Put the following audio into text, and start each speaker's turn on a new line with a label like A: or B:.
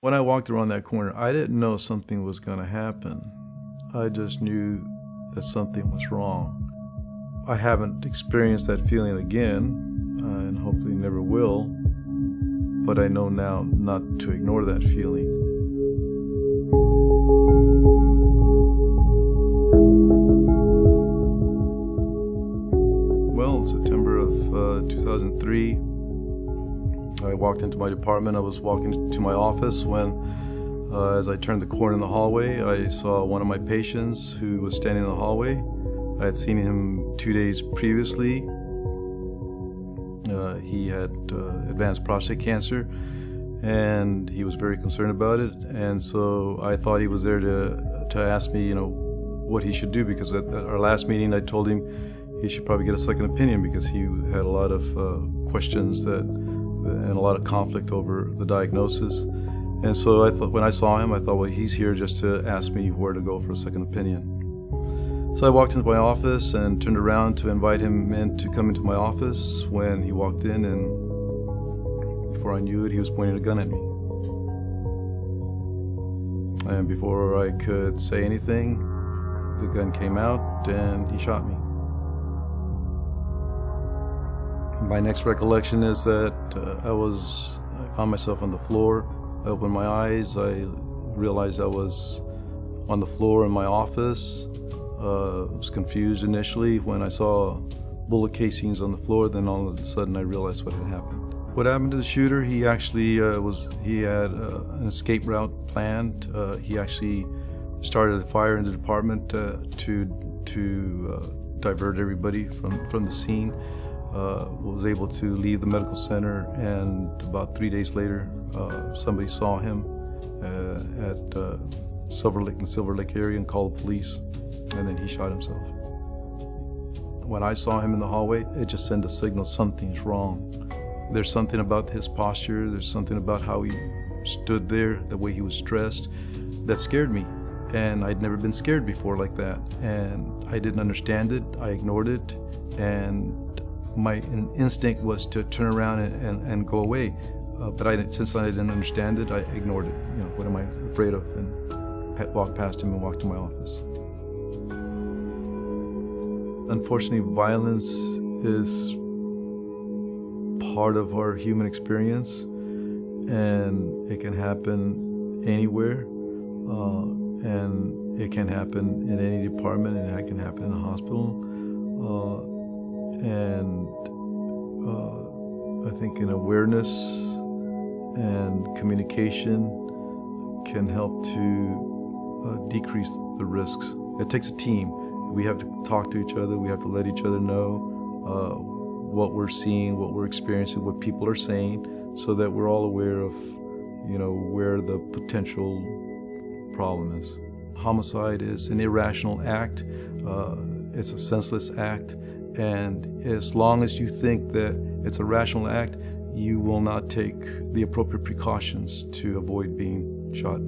A: When I walked around that corner, I didn't know something was going to happen. I just knew that something was wrong. I haven't experienced that feeling again, and hopefully never will, but I know now not to ignore that feeling. Well, in September of 2003, I walked into my department. I was walking to my office when, as I turned the corner in the hallway, I saw one of my patients who was standing in the hallway. I had seen him 2 days previously. He had advanced prostate cancer, and he was very concerned about it. And so I thought he was there to ask me, what he should do, because at our last meeting I told him he should probably get a second opinion because he had a lot of questions and a lot of conflict over the diagnosis. And so I thought, when I saw him, I thought, well, he's here just to ask me where to go for a second opinion. So I walked into my office and turned around to invite him in to come into my office when he walked in, and before I knew it, he was pointing a gun at me. And before I could say anything, the gun came out and he shot me. My next recollection is that I found myself on the floor. I opened my eyes. I realized I was on the floor in my office. I was confused initially when I saw bullet casings on the floor. Then all of a sudden I realized what had happened. What happened to the shooter? He actually he had an escape route planned. He actually started a fire in the department to divert everybody from the scene. Was able to leave the medical center, and about 3 days later, somebody saw him at Silver Lake area and called the police, and then he shot himself. When I saw him in the hallway, it just sent a signal something's wrong. There's something about his posture, there's something about how he stood there, the way he was dressed, that scared me. And I'd never been scared before like that, and I didn't understand it. I ignored it, and my instinct was to turn around and go away, but since I didn't understand it, I ignored it. What am I afraid of? And walked past him and walked to my office. Unfortunately, violence is part of our human experience, and it can happen anywhere, and it can happen in any department, and it can happen in a hospital. And I think an awareness and communication can help to decrease the risks. It takes a team. We have to talk to each other. We have to let each other know what we're seeing, what we're experiencing, what people are saying, so that we're all aware of, where the potential problem is. Homicide is an irrational act. It's a senseless act. And as long as you think that it's a rational act, you will not take the appropriate precautions to avoid being shot.